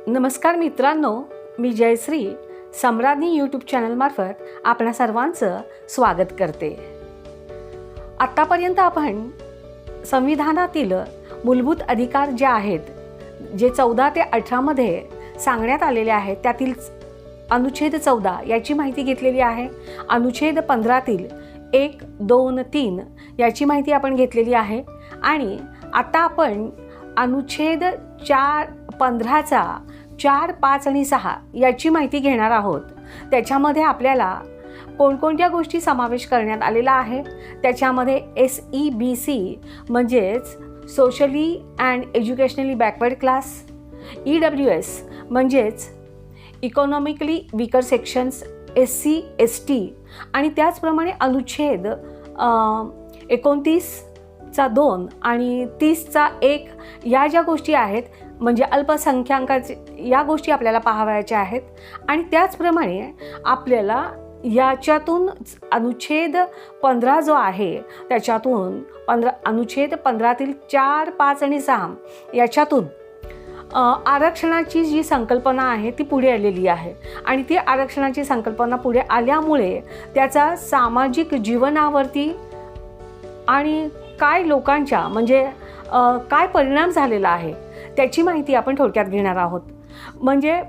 नमस्कार मित्रांनो, मी जयश्री सम्राज्ञी यूट्यूब चॅनलमार्फत आपणा सर्वांचं स्वागत करते. आत्तापर्यंत आपण संविधानातील मूलभूत अधिकार जे आहेत, जे 14 ते 18 मध्ये सांगण्यात आलेले आहेत, त्यातील अनुच्छेद 14 याची माहिती घेतलेली आहे. अनुच्छेद 15तील 1, 2, 3 याची माहिती आपण घेतलेली आहे. आणि आता आपण अनुच्छेद 15चा 4, 5 आणि 6 याची माहिती घेणार आहोत. त्याच्यामध्ये आपल्याला कोणकोणत्या गोष्टी समावेश करण्यात आलेला आहे. त्याच्यामध्ये SEBC म्हणजेच socially and educationally backward class, EWS म्हणजेच economically weaker sections, SC ST आणि त्याचप्रमाणे अनुच्छेद 29चा 2 आणि 30चा 1 या ज्या गोष्टी आहेत म्हणजे अल्पसंख्याकांचे या गोष्टी आपल्याला पाहावयाच्या आहेत. आणि त्याचप्रमाणे आपल्याला याच्यातून अनुच्छेद 15 जो आहे त्याच्यातून अनुच्छेद 15तील 4, 5 आणि 6 याच्यातून आरक्षणाची जी संकल्पना आहे ती पुढे आलेली आहे. आणि ती आरक्षणाची संकल्पना पुढे आल्यामुळे त्याचा सामाजिक जीवनावरती आणि काय लोकांच्या म्हणजे काय परिणाम झालेला आहे त्याची माहिती आपण थोडक्यात घेणार आहोत. म्हणजे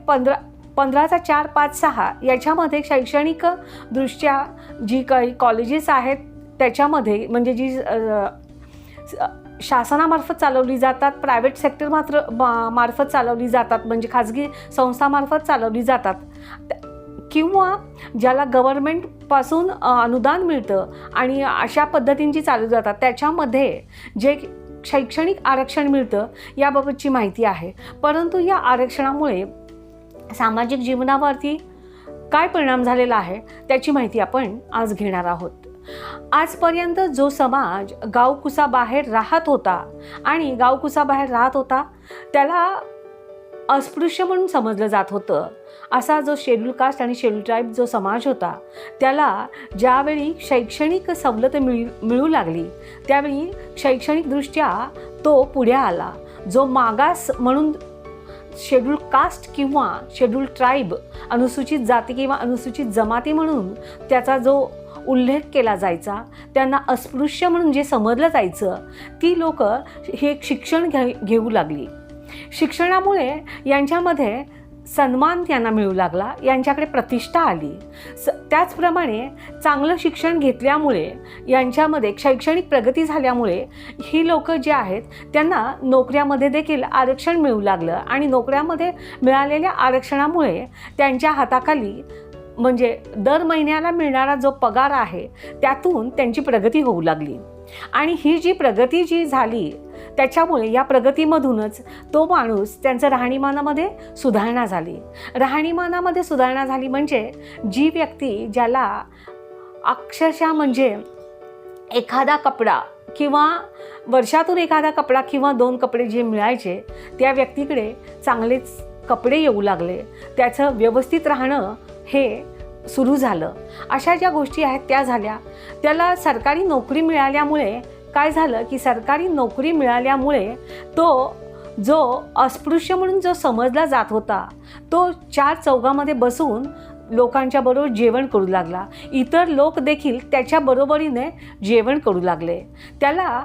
15चा 4, 5, 6 याच्यामध्ये शैक्षणिक दृष्ट्या जी काही कॉलेजेस आहेत त्याच्यामध्ये म्हणजे जी शासनामार्फत चालवली जातात, प्रायव्हेट सेक्टर मार्फत चालवली जातात म्हणजे खाजगी संस्थामार्फत चालवली जातात, किंवा ज्याला गव्हर्नमेंटपासून अनुदान मिळतं आणि अशा पद्धतींची चालू जातात त्याच्यामध्ये जे शैक्षणिक आरक्षण मिळतं याबाबतची माहिती आहे. परंतु या आरक्षणामुळे सामाजिक जीवनावरती काय परिणाम झालेला आहे त्याची माहिती आपण आज घेणार आहोत. आजपर्यंत जो समाज गावकुसाबाहेर राहत होता आणि गावकुसाबाहेर राहत होता त्याला अस्पृश्य म्हणून समजलं जात होतं. असा जो शेड्यूल कास्ट आणि शेड्यूल ट्राईब जो समाज होता त्याला ज्यावेळी शैक्षणिक सवलत मिळू लागली त्यावेळी शैक्षणिकदृष्ट्या तो पुढे आला. जो मागास म्हणून शेड्यूल कास्ट किंवा शेड्यूल ट्राईब, अनुसूचित जाती किंवा अनुसूचित जमाती म्हणून त्याचा जो उल्लेख केला जायचा, त्यांना अस्पृश्य म्हणून जे समजलं जायचं, ती लोक हे शिक्षण घेऊ लागली. शिक्षणामुळे यांच्यामध्ये सन्मान त्यांना मिळू लागला, यांच्याकडे प्रतिष्ठा आली. त्याचप्रमाणे चांगलं शिक्षण घेतल्यामुळे यांच्यामध्ये शैक्षणिक प्रगती झाल्यामुळे ही लोक जे आहेत त्यांना नोकऱ्यामध्ये देखील आरक्षण मिळू लागलं. आणि नोकऱ्यामध्ये मिळालेल्या आरक्षणामुळे त्यांच्या हाताखाली म्हणजे दर महिन्याला मिळणारा जो पगार आहे त्यातून त्यांची प्रगती होऊ लागली. आणि ही जी प्रगती जी झाली त्याच्यामुळे या प्रगतीमधूनच तो माणूस त्यांचं राहणीमानामध्ये सुधारणा झाली. राहणीमानामध्ये सुधारणा झाली म्हणजे जी व्यक्ती ज्याला अक्षरशः म्हणजे एखादा कपडा किंवा वर्षातून एखादा कपडा किंवा 2 कपडे जे मिळायचे त्या व्यक्तीकडे चांगलेच कपडे येऊ लागले, त्याचं व्यवस्थित राहणं हे सुरू झालं. अशा ज्या गोष्टी आहेत त्या झाल्या. त्याला सरकारी नोकरी मिळाल्यामुळे काय झालं की सरकारी नोकरी मिळाल्यामुळे तो जो अस्पृश्य म्हणून जो समजला जात होता तो 4 चौघामध्ये बसून लोकांच्या बरोबर जेवण करू लागला. इतर लोक देखील त्याच्या बरोबरीने जेवण करू लागले. त्याला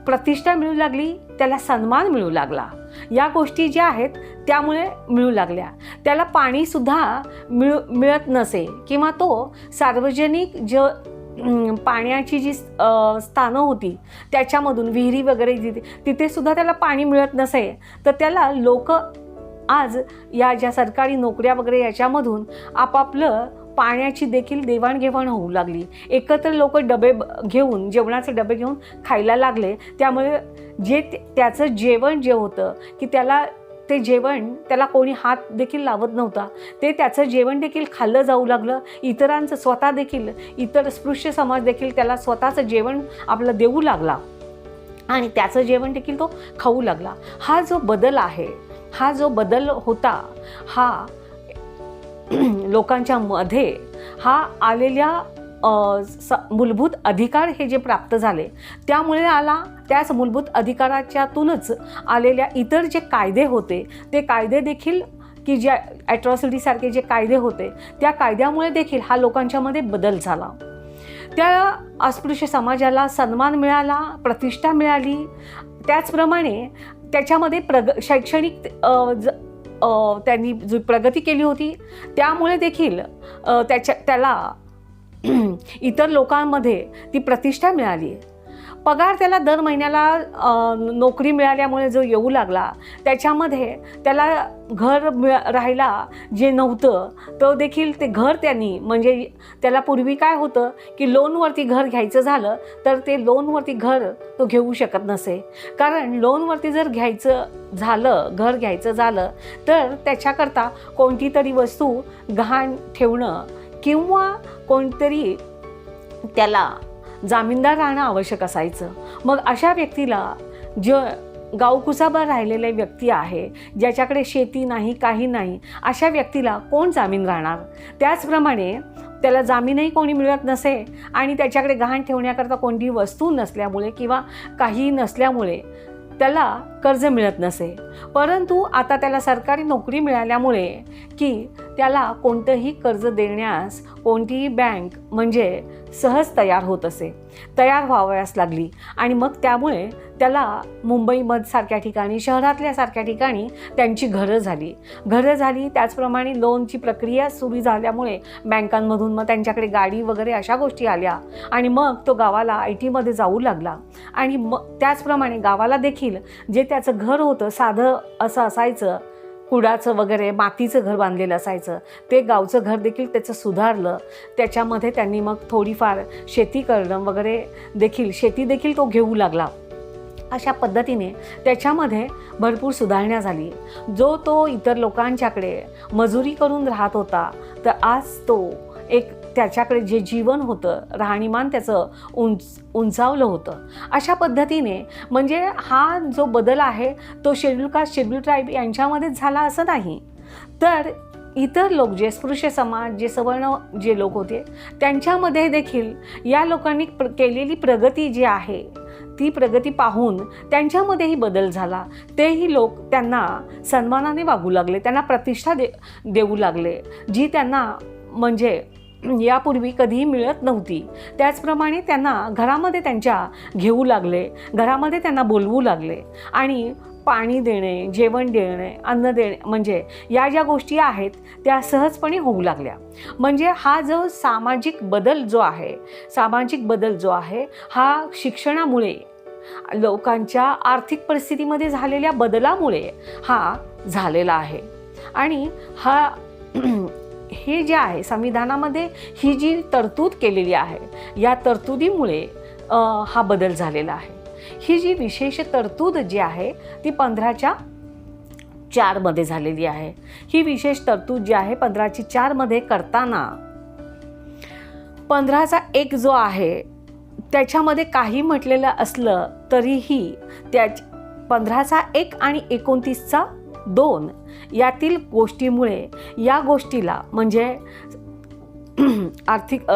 प्रतिष्ठा मिळू लागली, त्याला सन्मान मिळू लागला. या गोष्टी ज्या आहेत त्यामुळे मिळू लागल्या. त्याला पाणीसुद्धा मिळत नसे किंवा तो सार्वजनिक जो पाण्याची जी स्थानं होती त्याच्यामधून विहिरी वगैरे तिथे सुद्धा त्याला पाणी मिळत नसे, तर त्याला लोक आज या ज्या सरकारी नोकऱ्या वगैरे याच्यामधून आपापलं पाण्याची देखील देवाणघेवाण होऊ लागली. एकत्र लोक डबे घेऊन जेवणाचे डबे घेऊन खायला लागले. त्यामुळे जे त्याचं जेवण जे होतं की त्याला ते जेवण त्याला कोणी हात देखील लावत नव्हता, ते त्याचं जेवण देखील खाल्लं जाऊ लागलं. इतरांचं स्वतः देखील इतर स्पृश्य समाज देखील त्याला स्वतःचं जेवण आपलं देऊ लागला आणि त्याचं जेवण देखील तो खाऊ लागला. हा जो बदल आहे, हा जो बदल होता हा लोकांच्या मध्ये हा आलेल्या मूलभूत अधिकार हे जे प्राप्त झाले त्यामुळे आला. त्याच मूलभूत अधिकाराच्यातूनच आलेल्या इतर जे कायदे होते ते कायदे देखील की ज्या ॲट्रॉसिटीसारखे जे कायदे होते त्या कायद्यामुळे देखील हा लोकांच्यामध्ये बदल झाला. त्या अस्पृश्य समाजाला सन्मान मिळाला, प्रतिष्ठा मिळाली. त्याचप्रमाणे त्याच्यामध्ये शैक्षणिक त्यांनी जी प्रगती केली होती त्यामुळे देखील त्याला इतर लोकांमध्ये ती प्रतिष्ठा मिळाली. पगार त्याला दर महिन्याला नोकरी मिळाल्यामुळे जो येऊ लागला, त्याच्यामध्ये त्याला घर राहायला जे नव्हतं तो देखील ते घर त्यांनी, म्हणजे त्याला पूर्वी काय होतं की लोनवरती घर घ्यायचं झालं तर ते लोनवरती घर तो घेऊ शकत नसे. कारण लोनवरती जर घर घ्यायचं झालं तर त्याच्याकरता कोणती तरी वस्तू गहाण ठेवणं किंवा कोणतरी त्याला जामीनदार राहणं आवश्यक असायचं. मग अशा व्यक्तीला जो गावकुसाबर राहिलेले व्यक्ती आहे, ज्याच्याकडे शेती नाही, काही नाही, अशा व्यक्तीला कोण जामीन राहणार. त्याचप्रमाणे त्याला जामीनही कोणी मिळत नसे आणि त्याच्याकडे गहाण ठेवण्याकरता कोणती वस्तू नसल्यामुळे किंवा काही नसल्यामुळे त्याला कर्ज मिळत नसे. परंतु आता त्याला सरकारी नोकरी मिळाल्यामुळे की त्याला कोणतंही कर्ज देण्यास कोणतीही बँक म्हणजे सहज तयार व्हावयास लागली. आणि मग त्यामुळे त्याला मुंबईसारख्या ठिकाणी, शहरातल्या सारख्या ठिकाणी त्यांची घरं झाली. त्याचप्रमाणे लोनची प्रक्रिया सुरू झाल्यामुळे बँकांमधून मग त्यांच्याकडे गाडी वगैरे अशा गोष्टी आल्या आणि मग तो गावाला IT मध्ये जाऊ लागला. आणि मग त्याचप्रमाणे गावाला देखील जे त्याचं घर होतं साधं असं असायचं, कुडाचं वगैरे मातीचं घर बांधलेलं असायचं, ते गावचं घर देखील त्याचं सुधारलं. त्याच्यामध्ये त्यांनी मग थोडीफार शेती करणं वगैरे शेती देखील तो घेऊ लागला. अशा पद्धतीने त्याच्यामध्ये भरपूर सुधारणा झाली. जो तो इतर लोकांच्याकडे मजुरी करून राहत होता तर आज तो त्याच्याकडे जे जीवन होतं, राहणीमान त्याचं उंचावलं होतं. अशा पद्धतीने म्हणजे हा जो बदल आहे तो शेड्यूल कास्ट, शेड्यूल ट्राईब यांच्यामध्येच झाला असं नाही, तर इतर लोक जे स्पृश्य समाज, जे सवर्ण जे लोक होते त्यांच्यामध्ये देखील या लोकांनी केलेली प्रगती जी आहे ती प्रगती पाहून त्यांच्यामध्येही बदल झाला. तेही लोक त्यांना सन्मानाने वागू लागले, त्यांना प्रतिष्ठा देऊ लागले, जी त्यांना म्हणजे यापूर्वी कधीही मिळत नव्हती. त्याचप्रमाणे त्यांना घरामध्ये त्यांच्या घेऊ लागले, घरामध्ये त्यांना बोलवू लागले आणि पाणी देणे, जेवण देणे, अन्न देणे, म्हणजे या ज्या गोष्टी आहेत त्या सहजपणे होऊ लागल्या. म्हणजे हा जो सामाजिक बदल जो आहे हा शिक्षणामुळे, लोकांच्या आर्थिक परिस्थितीमध्ये झालेल्या बदलामुळे हा झालेला आहे. आणि हे जे आहे संविधानामध्ये ही जी तरतूद केलेली आहे या तरतुदीमुळे हा बदल झालेला आहे. ही जी विशेष तरतूद जी आहे ती 15च्या 4 झालेली आहे. ही विशेष तरतूद जी आहे 15ची 4 करताना 15चा 1 जो आहे त्याच्यामध्ये काही म्हटलेलं असलं तरीही त्या 15चा 1 आणि 29चा 2 यातील गोष्टीमुळे या गोष्टीला म्हणजे आर्थिक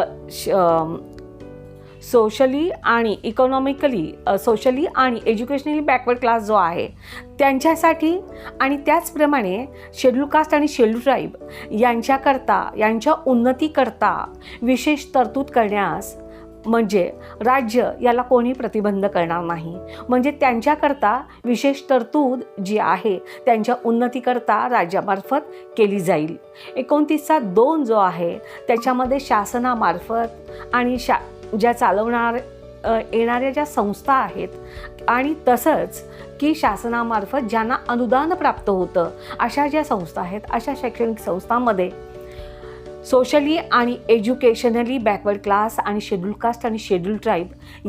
सोशली आणि इकॉनॉमिकली, सोशली आणि एज्युकेशनली बॅकवर्ड क्लास जो आहे त्यांच्यासाठी आणि त्याचप्रमाणे शेड्यूल कास्ट आणि शेड्यूल ट्राईब यांच्या उन्नतीकरता विशेष तरतूद करण्यास म्हणजे राज्य याला कोणी प्रतिबंध करणार नाही. म्हणजे त्यांच्याकरता विशेष तरतूद जी आहे त्यांच्या उन्नतीकरता राज्यामार्फत केली जाईल. 29चा 2 जो आहे त्याच्यामध्ये शासनामार्फत आणि ज्या येणाऱ्या ज्या संस्था आहेत आणि तसंच की शासनामार्फत ज्यांना अनुदान प्राप्त होतं अशा ज्या संस्था आहेत अशा शैक्षणिक संस्थांमध्ये सोशली आणि एज्युकेशनली बॅकवर्ड क्लास आणि शेड्यूल कास्ट आणि शेड्यूल ट्राईब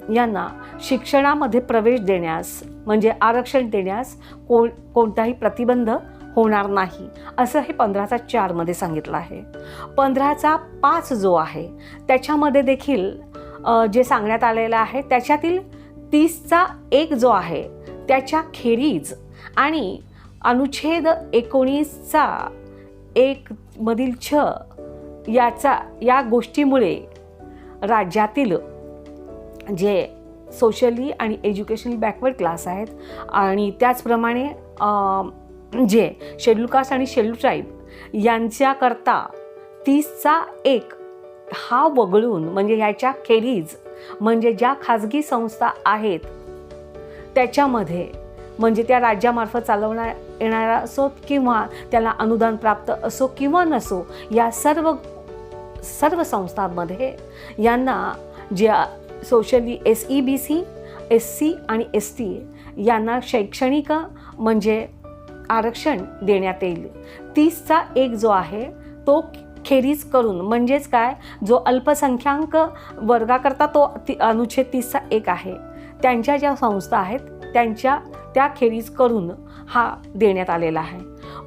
यांना शिक्षणामध्ये प्रवेश देण्यास म्हणजे आरक्षण देण्यास कोणताही प्रतिबंध होणार नाही असं हे 15चा 4 सांगितलं आहे. 15चा 5 जो आहे त्याच्यामध्ये देखील जे सांगण्यात आलेलं आहे त्याच्यातील 30चा 1 जो आहे त्याच्या खेरीज आणि अनुच्छेद 19चा 1 मधील या गोष्टीमुळे राज्यातील जे सोशली आणि एज्युकेशनल बॅकवर्ड क्लास आहेत आणि त्याचप्रमाणे जे शेड्यूल कास्ट आणि शेड्यूल ट्राईब यांच्याकरता 30(1) हा वगळून म्हणजे ह्याच्या खेरीज म्हणजे ज्या खाजगी संस्था आहेत त्याच्यामध्ये म्हणजे त्या राज्यामार्फत चालवण्या येणाऱ्या असोत किंवा त्याला अनुदान प्राप्त असो किंवा नसो, या सर्व संस्थांमध्ये यांना ज्या सोशली SEBC, SC आणि ST यांना शैक्षणिक म्हणजे आरक्षण देण्यात येईल. 30(1) जो आहे तो खेरीज करून म्हणजेच काय, जो अल्पसंख्याक वर्गाकरता तो अनुच्छेद 30(1) आहे, त्यांच्या ज्या संस्था आहेत त्या खेरीज करून हा देण्यात आलेला आहे.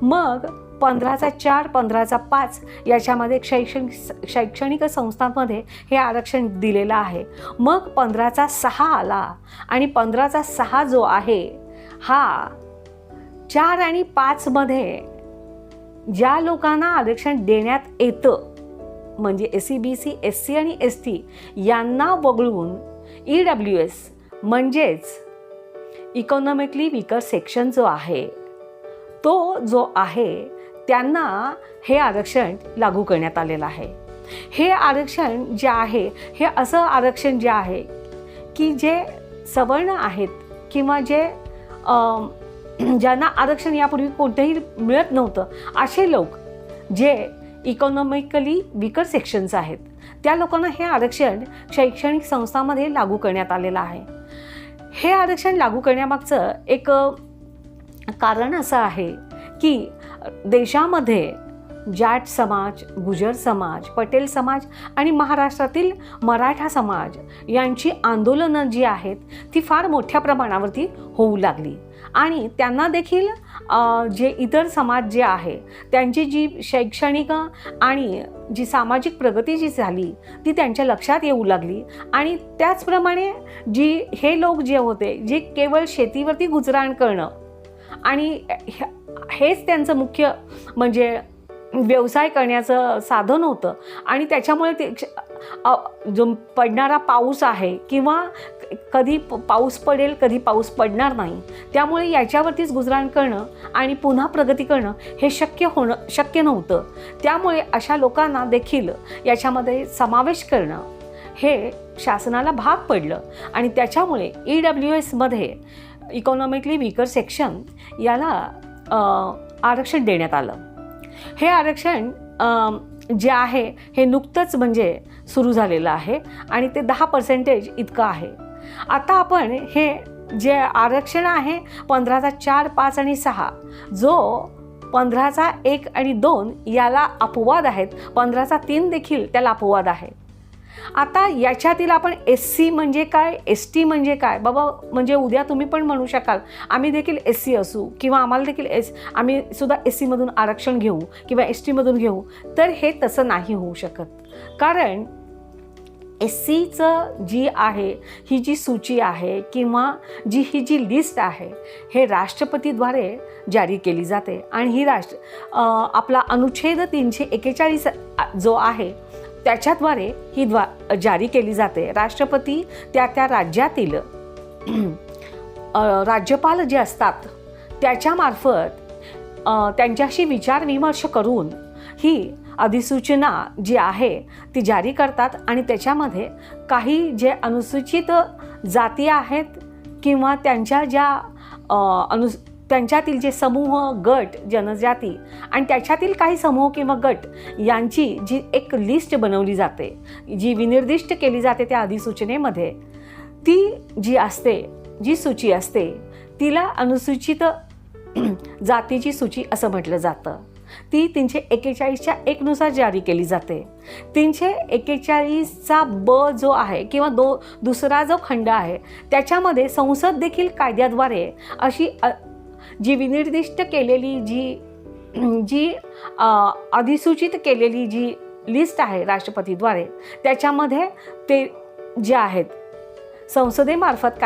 मग 15(4), 15(5) याच्यामध्ये शैक्षणिक संस्थांमध्ये हे आरक्षण दिलेलं आहे. मग 15(6) आला आणि 15(6) जो आहे हा 4 आणि 5 मध्ये ज्या लोकांना आरक्षण देण्यात येतं म्हणजे SEBC, SC आणि ST यांना वगळून EWS म्हणजेच इकॉनॉमिकली वीकर सेक्शन जो आहे तो जो आहे त्यांना हे आरक्षण लागू करण्यात आलेलं आहे. हे आरक्षण जे आहे हे असं आरक्षण जे आहे की जे सवर्ण आहेत किंवा जे ज्यांना आरक्षण यापूर्वी कोणतेही मिळत नव्हतं असे लोक जे इकॉनॉमिकली वीकर सेक्शन्स आहेत त्या लोकांना हे आरक्षण शैक्षणिक संस्थांमध्ये लागू करण्यात आलेलं आहे. हे आरक्षण लागू करण्यामागचं एक कारण असं आहे की देशामध्ये जाट समाज, गुजर समाज, पटेल समाज आणि महाराष्ट्रातील मराठा समाज यांची आंदोलनं जी आहेत ती फार मोठ्या प्रमाणावरती होऊ लागली आणि त्यांना देखील जे इतर समाज जे आहे त्यांची जी शैक्षणिक आणि जी सामाजिक प्रगती जी झाली ती त्यांच्या लक्षात येऊ लागली आणि त्याचप्रमाणे हे लोक जे होते जे केवळ शेतीवरती गुजराण करणं आणि हेच त्यांचं मुख्य म्हणजे व्यवसाय करण्याचं साधन होतं आणि त्याच्यामुळे ते जो पडणारा पाऊस आहे किंवा कधी पाऊस पडेल कधी पाऊस पडणार नाही त्यामुळे याच्यावरतीच गुजराण करणं आणि पुन्हा प्रगती करणं हे शक्य नव्हतं. त्यामुळे अशा लोकांना देखील याच्यामध्ये समावेश करणं हे शासनाला भाग पडलं आणि त्याच्यामुळे EWSमध्ये इकॉनॉमिकली वीकर सेक्शन याला आरक्षण देण्यात आलं. हे आरक्षण जे आहे हे नुकतंच म्हणजे सुरू झालेलं आहे आणि ते 10% इतकं आहे. आता आपण हे जे आरक्षण आहे 15(4), 5 आणि 6 जो 15(1) आणि 2 याला अपवाद आहेत, 15(3) देखील त्याला अपवाद आहे. आता याच्यातील आपण SC म्हणजे काय, ST म्हणजे काय, बाबा म्हणजे उद्या तुम्ही पण म्हणू शकाल आम्ही देखील SC असू किंवा आम्हाला देखील आम्ही सुद्धा SC मधून आरक्षण घेऊ किंवा ST मधून घेऊ, तर हे तसं नाही होऊ शकत. कारण SCचं जी आहे ही जी सूची आहे किंवा ही जी लिस्ट आहे हे राष्ट्रपतीद्वारे जारी केली जाते आणि ही आपला अनुच्छेद 341 जो आहे त्याच्याद्वारे ही जारी केली जाते. राष्ट्रपती त्या राज्यातील राज्यपाल जे असतात त्याच्यामार्फत त्यांच्याशी विचारविमर्श करून ही अधिसूचना जी आहे ती जारी करतात आणि त्याच्यामध्ये काही जे अनुसूचित जाती आहेत किंवा त्यांच्या ज्या त्यांच्यातील जे समूह, गट, जनजाती आणि त्याच्यातील काही समूह किंवा गट यांची जी एक लिस्ट बनवली जाते, जी विनिर्दिष्ट केली जाते त्या अधिसूचनेमध्ये, ती जी सूची असते तिला अनुसूचित जातीची सूची असं म्हटलं जातं. ती 341च्या 1 नुसार जारी केली जाते. 341चा ब जो आहे किंवा दुसरा जो खंड आहे त्याच्यामध्ये संसद देखील कायद्याद्वारे अशी जी विनिर्दिष्ट केलेली जी अधिसूचित केलेली जी लिस्ट आहे राष्ट्रपतीद्वारे त्याच्यामध्ये ते जे आहेत संसदेमार्फत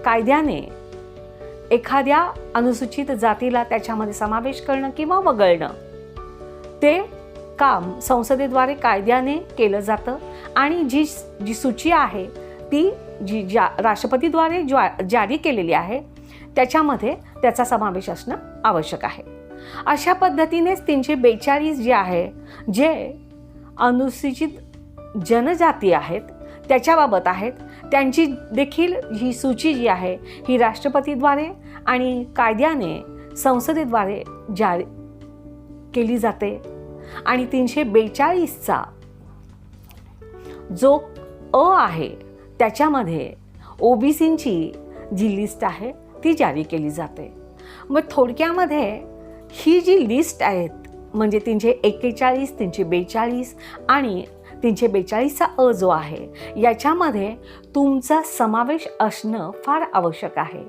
कायद्याने एखाद्या अनुसूचित जातीला त्याच्यामध्ये समावेश करणं किंवा वगळणं ते काम संसदेद्वारे कायद्याने केलं जातं आणि जी सूची आहे ती राष्ट्रपतीद्वारे जारी केलेली आहे त्याच्यामध्ये त्याचा समावेश असणं आवश्यक आहे. अशा पद्धतीनेच 342 जे आहे, जे अनुसूचित जनजाती आहेत त्याच्याबाबत आहेत, त्यांची देखील ही सूची जी आहे ही राष्ट्रपतीद्वारे आणि कायद्याने संसदेद्वारे जारी केली जाते. आणि 342चा जो आहे त्याच्यामध्ये ओबीसींची जी लिस्ट आहे ती जारी केली जाते. मग थोडक्यामध्ये ही जी लिस्ट आहेत म्हणजे 341, 342 आणि 342चा जो आहे याच्यामध्ये तुमचा समावेश असणं फार आवश्यक आहे.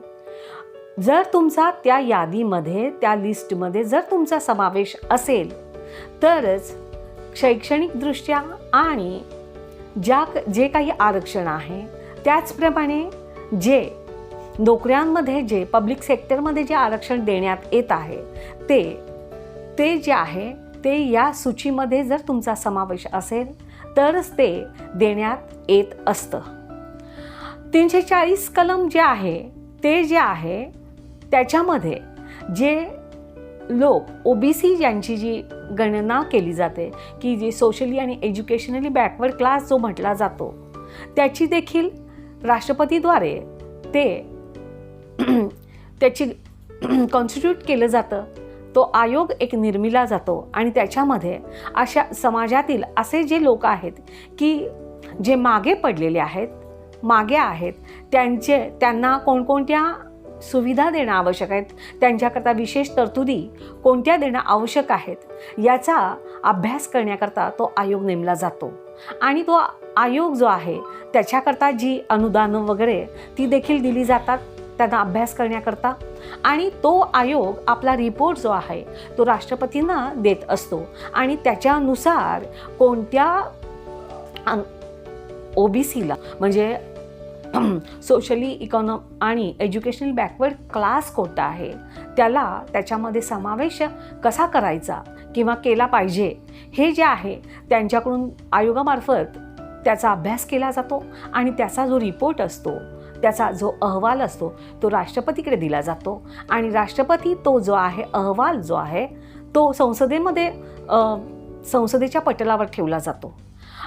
जर तुमचा त्या यादीमध्ये, त्या लिस्टमध्ये जर तुमचा समावेश असेल तरच शैक्षणिकदृष्ट्या आणि जे काही आरक्षण आहे त्याचप्रमाणे जे नोकऱ्यांमध्ये, जे पब्लिक सेक्टरमध्ये जे आरक्षण देण्यात येत आहे ते जे आहे ते या सूचीमध्ये जर तुमचा समावेश असेल तरच ते देण्यात येत असतं. 340 कलम जे आहे ते जे आहे त्याच्यामध्ये जे लोक ओबीसी यांची जी गणना केली जाते की जे सोशली आणि एज्युकेशनली बॅकवर्ड क्लास जो म्हटला जातो त्याची देखील राष्ट्रपतीद्वारे त्याची कॉन्स्टिट्यूट केलं जातं. तो आयोग एक निर्मिला जातो आणि त्याच्यामध्ये अशा समाजातील असे जे लोक आहेत की जे मागे पडलेले आहेत, मागे आहेत, त्यांना कोणकोणत्या सुविधा देणं आवश्यक आहेत, त्यांच्याकरता विशेष तरतुदी कोणत्या देणं आवश्यक आहेत याचा अभ्यास करण्याकरता तो आयोग नेमला जातो. आणि तो आयोग जो आहे त्याच्याकरता जी अनुदानं वगैरे ती देखील दिली जातात त्यांना अभ्यास करण्याकरता. आणि तो आयोग आपला रिपोर्ट जो आहे तो राष्ट्रपतींना देत असतो आणि त्याच्यानुसार कोणत्या ओबीसीला म्हणजे सोशली आणि एज्युकेशनल बॅकवर्ड क्लास कोणता आहे त्याला त्याच्यामध्ये समावेश कसा करायचा किंवा केला पाहिजे हे जे आहे त्यांच्याकडून आयोगामार्फत त्याचा अभ्यास केला जातो आणि त्याचा जो रिपोर्ट असतो, त्याचा जो अहवाल असतो तो राष्ट्रपतीकडे दिला जातो आणि राष्ट्रपती तो जो आहे अहवाल जो आहे तो संसदेच्या पटलावर ठेवला जातो.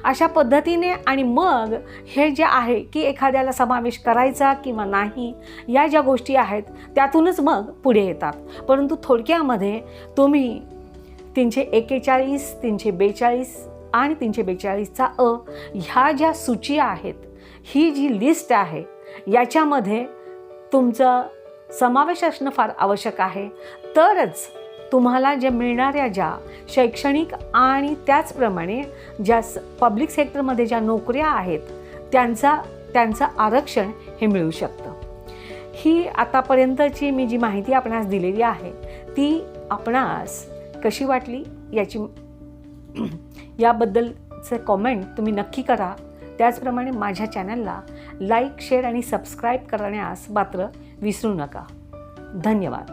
अशा पद्धतीने आणि मग हे जे आहे की एखाद्याला समावेश करायचा किंवा नाही या ज्या गोष्टी आहेत त्यातूनच मग पुढे येतात. परंतु थोडक्यामध्ये तुम्ही 341, 342 आणि 342चा ह्या ज्या सूची आहेत, ही जी लिस्ट आहे याच्यामध्ये तुमचा समावेश असणं फार आवश्यक आहे. तरच तुम्हाला जे मिळणाऱ्या ज्या शैक्षणिक आणि त्याचप्रमाणे ज्या पब्लिक सेक्टरमध्ये ज्या नोकऱ्या आहेत त्यांचं आरक्षण हे मिळू शकतं. ही आतापर्यंतची मी जी माहिती आपणास दिलेली आहे ती आपणास कशी वाटली याबद्दलचे कॉमेंट तुम्ही नक्की करा. त्याचप्रमाणे माझ्या चॅनलला लाईक, शेअर आणि सबस्क्राईब करण्यास मात्र विसरू नका. धन्यवाद.